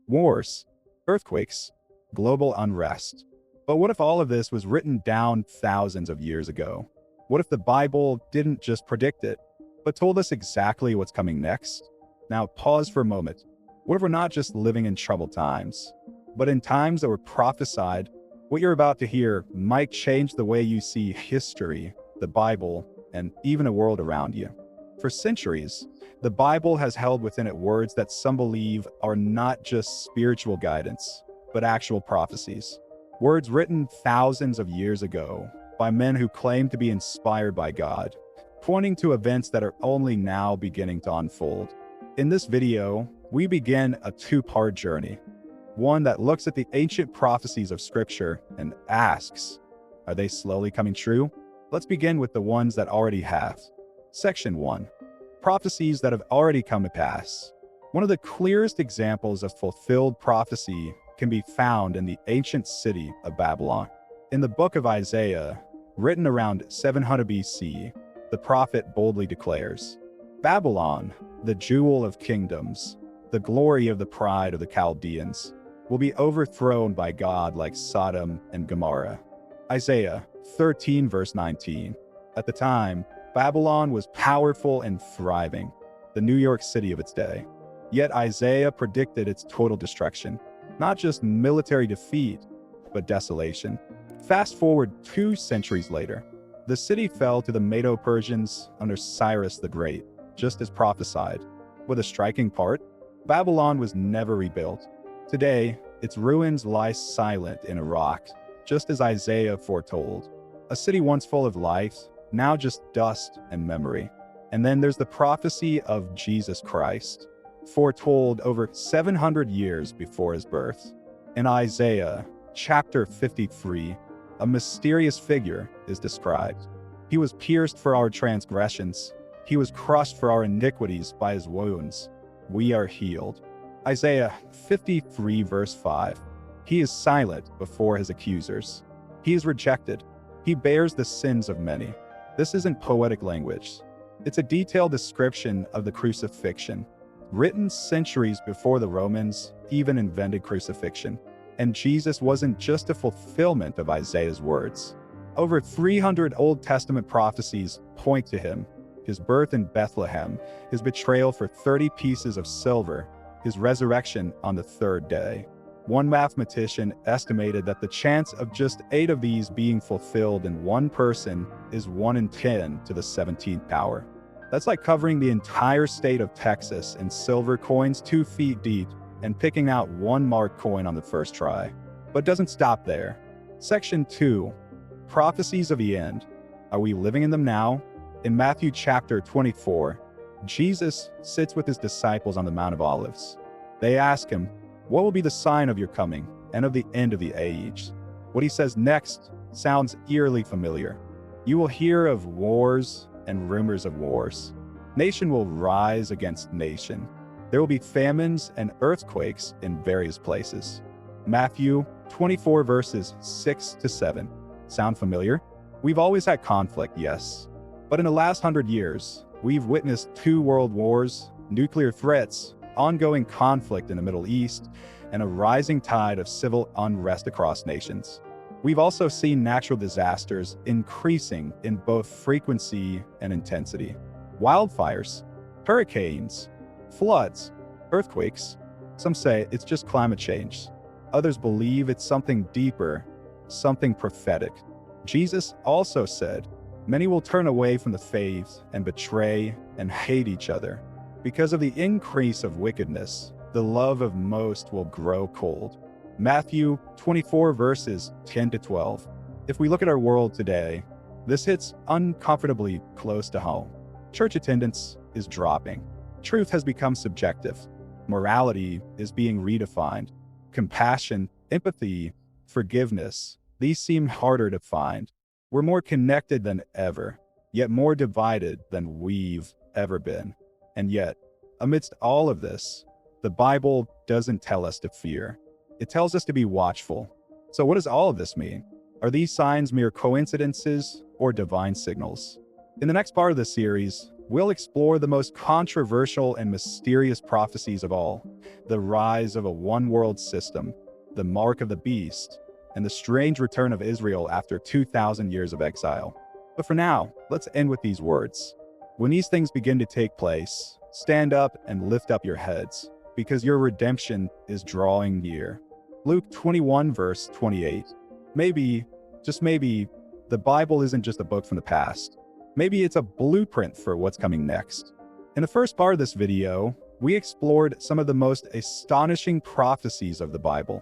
wars, earthquakes, global unrest. But what if all of this was written down thousands of years ago? What if the Bible didn't just predict it, but told us exactly what's coming next? Now, pause for a moment. What if we're not just living in troubled times, but in times that were prophesied? What you're about to hear might change the way you see history, the Bible, and even the world around you. For centuries, the Bible has held within it words that some believe are not just spiritual guidance, but actual prophecies. Words written thousands of years ago by men who claim to be inspired by God, pointing to events that are only now beginning to unfold. In this video, we begin a two-part journey. One that looks at the ancient prophecies of Scripture and asks, are they slowly coming true? Let's begin with the ones that already have. Section 1. Prophecies that have already come to pass. One of the clearest examples of fulfilled prophecy can be found in the ancient city of Babylon. In the book of Isaiah, written around 700 BC, the prophet boldly declares, Babylon, the jewel of kingdoms, the glory of the pride of the Chaldeans, will be overthrown by God like Sodom and Gomorrah. Isaiah 13 verse 19. At the time, Babylon was powerful and thriving, the New York City of its day. Yet Isaiah predicted its total destruction, not just military defeat, but desolation. Fast forward 2 centuries later, the city fell to the Medo-Persians under Cyrus the Great, just as prophesied. With a striking part, Babylon was never rebuilt. Today, its ruins lie silent in Iraq, just as Isaiah foretold. A city once full of life, now just dust and memory. And then there's the prophecy of Jesus Christ, foretold over 700 years before his birth. In Isaiah chapter 53, a mysterious figure is described. He was pierced for our transgressions. He was crushed for our iniquities. By his wounds, we are healed. Isaiah 53 verse 5. He is silent before his accusers. He is rejected. He bears the sins of many. This isn't poetic language. It's a detailed description of the crucifixion, written centuries before the Romans even invented crucifixion. And Jesus wasn't just a fulfillment of Isaiah's words. Over 300 Old Testament prophecies point to him: his birth in Bethlehem, his betrayal for 30 pieces of silver, his resurrection on the 3rd day. One mathematician estimated that the chance of just 8 of these being fulfilled in one person is 1 in 10 to the 17th power. That's like covering the entire state of Texas in silver coins 2 feet deep and picking out 1 marked coin on the first try. But it doesn't stop there. Section 2. Prophecies of the end. Are we living in them now? In Matthew chapter 24, Jesus sits with his disciples on the Mount of Olives. They ask him, what will be the sign of your coming and of the end of the age? What he says next sounds eerily familiar. You will hear of wars and rumors of wars. Nation will rise against nation. There will be famines and earthquakes in various places. Matthew 24 verses 6 to 7. Sound familiar? We've always had conflict, yes. But in the last 100 years, we've witnessed 2 world wars, nuclear threats, ongoing conflict in the Middle East, and a rising tide of civil unrest across nations. We've also seen natural disasters increasing in both frequency and intensity. Wildfires, hurricanes, floods, earthquakes. Some say it's just climate change. Others believe it's something deeper, something prophetic. Jesus also said, many will turn away from the faith and betray and hate each other. Because of the increase of wickedness, the love of most will grow cold. Matthew 24 verses 10 to 12. If we look at our world today, this hits uncomfortably close to home. Church attendance is dropping. Truth has become subjective. Morality is being redefined. Compassion, empathy, forgiveness, these seem harder to find. We're more connected than ever, yet more divided than we've ever been. And yet, amidst all of this, the Bible doesn't tell us to fear. It tells us to be watchful. So what does all of this mean? Are these signs mere coincidences or divine signals? In the next part of the series, We'll explore the most controversial and mysterious prophecies of all: the rise of a one-world system, the mark of the beast, and the strange return of Israel after 2,000 years of exile. But for now, let's end with these words. When these things begin to take place, stand up and lift up your heads, because your redemption is drawing near. Luke 21 verse 28. Maybe, just maybe, the Bible isn't just a book from the past. Maybe it's a blueprint for what's coming next. In the first part of this video, we explored some of the most astonishing prophecies of the Bible,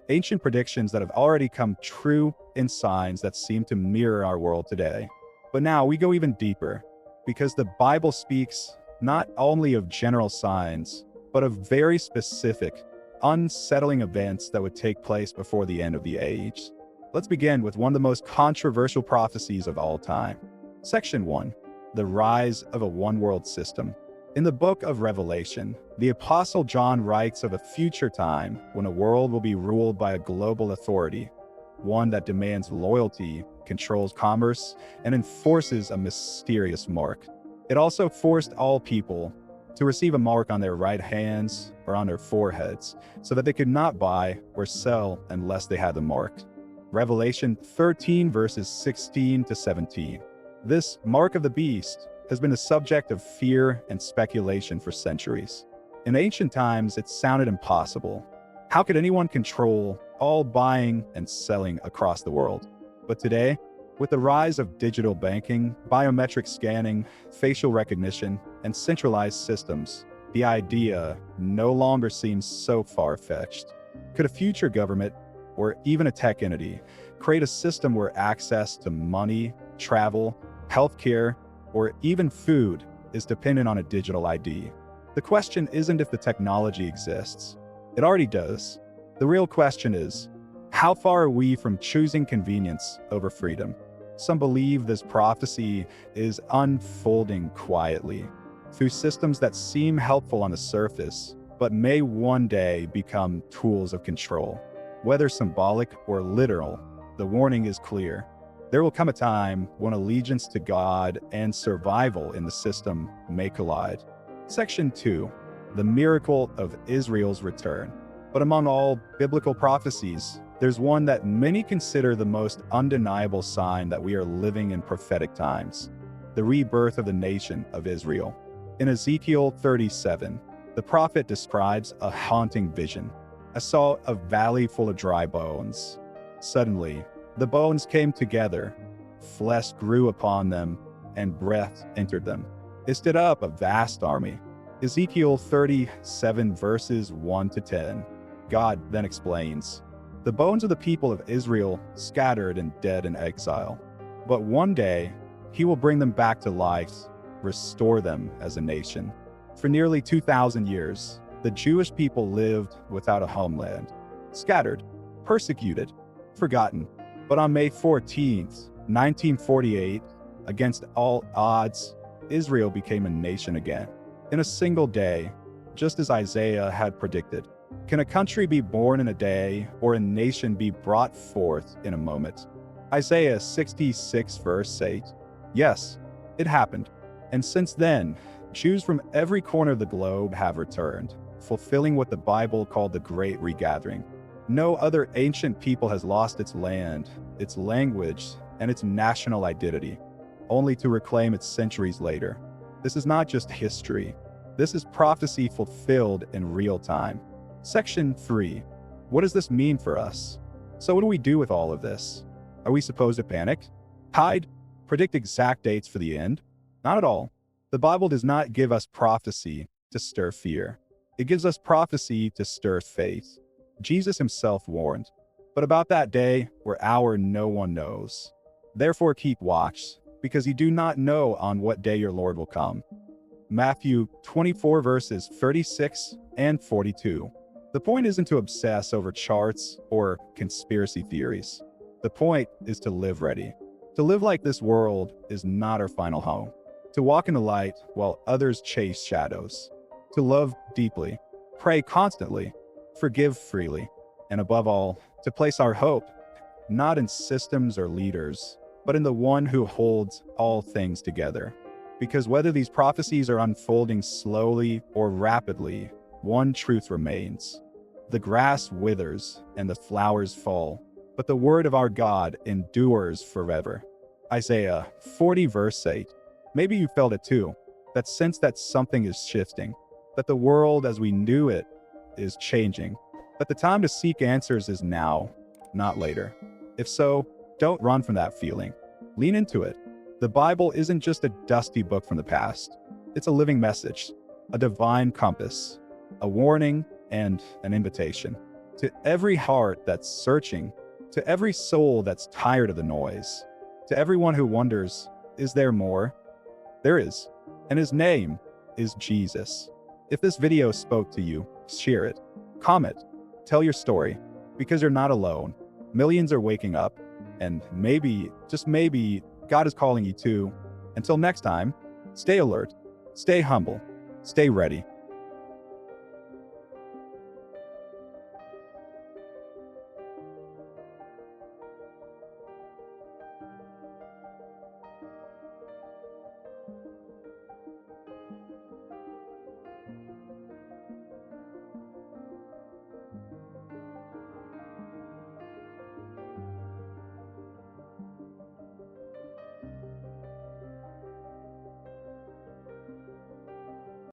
ancient predictions that have already come true and signs that seem to mirror our world today. But now we go even deeper, because the Bible speaks not only of general signs, but of very specific, unsettling events that would take place before the end of the age. Let's begin with one of the most controversial prophecies of all time. Section 1. The rise of a one-world system. In the book of Revelation, the Apostle John writes of a future time when a world will be ruled by a global authority, one that demands loyalty, controls commerce, and enforces a mysterious mark. It also forced all people to receive a mark on their right hands or on their foreheads, so that they could not buy or sell unless they had the mark. Revelation 13 verses 16 to 17. This mark of the beast has been a subject of fear and speculation for centuries. In ancient times, it sounded impossible. How could anyone control all buying and selling across the world? But today, with the rise of digital banking, biometric scanning, facial recognition, and centralized systems, the idea no longer seems so far-fetched. Could a future government, or even a tech entity, create a system where access to money, travel, healthcare, or even food is dependent on a digital ID? The question isn't if the technology exists. It already does. The real question is, how far are we from choosing convenience over freedom? Some believe this prophecy is unfolding quietly, through systems that seem helpful on the surface, but may one day become tools of control. Whether symbolic or literal, the warning is clear. There will come a time when allegiance to God and survival in the system may collide. Section 2. The miracle of Israel's return. But among all biblical prophecies, there's one that many consider the most undeniable sign that we are living in prophetic times: the rebirth of the nation of Israel. In Ezekiel 37, the prophet describes a haunting vision. I saw a valley full of dry bones. Suddenly, the bones came together, flesh grew upon them, and breath entered them. It stood up a vast army. Ezekiel 37 verses 1 to 10. God then explains, the bones of the people of Israel scattered and dead in exile. But one day, he will bring them back to life, restore them as a nation. For nearly 2,000 years, the Jewish people lived without a homeland, scattered, persecuted, forgotten. But on May 14th, 1948, against all odds, Israel became a nation again. In a single day, just as Isaiah had predicted. Can a country be born in a day, or a nation be brought forth in a moment? Isaiah 66 verse 8. Yes, it happened. And since then, Jews from every corner of the globe have returned, fulfilling what the Bible called the Great Regathering. No other ancient people has lost its land, its language, and its national identity, only to reclaim it centuries later. This is not just history. This is prophecy fulfilled in real time. Section 3. What does this mean for us? So what do we do with all of this? Are we supposed to panic? Hide? Predict exact dates for the end? Not at all. The Bible does not give us prophecy to stir fear. It gives us prophecy to stir faith. Jesus himself warned, but about that day or hour no one knows. Therefore keep watch, because you do not know on what day your Lord will come. Matthew 24 verses 36 and 42. The point isn't to obsess over charts or conspiracy theories. The point is to live ready. To live like this world is not our final home. To walk in the light while others chase shadows. To love deeply, pray constantly, forgive freely, and above all, to place our hope, not in systems or leaders, but in the one who holds all things together. Because whether these prophecies are unfolding slowly or rapidly, one truth remains. The grass withers and the flowers fall, but the word of our God endures forever. Isaiah 40 verse 8. Maybe you felt it too, that sense that something is shifting, that the world as we knew it is changing, that the time to seek answers is now, not later. If so, don't run from that feeling. Lean into it. The Bible isn't just a dusty book from the past. It's a living message, a divine compass, a warning and an invitation. To every heart that's searching, to every soul that's tired of the noise, to everyone who wonders, is there more? There is, and his name is Jesus. If this video spoke to you, share it, comment, tell your story, because you're not alone. Millions are waking up, and maybe, just maybe, God is calling you too. Until next time, stay alert, stay humble, stay ready.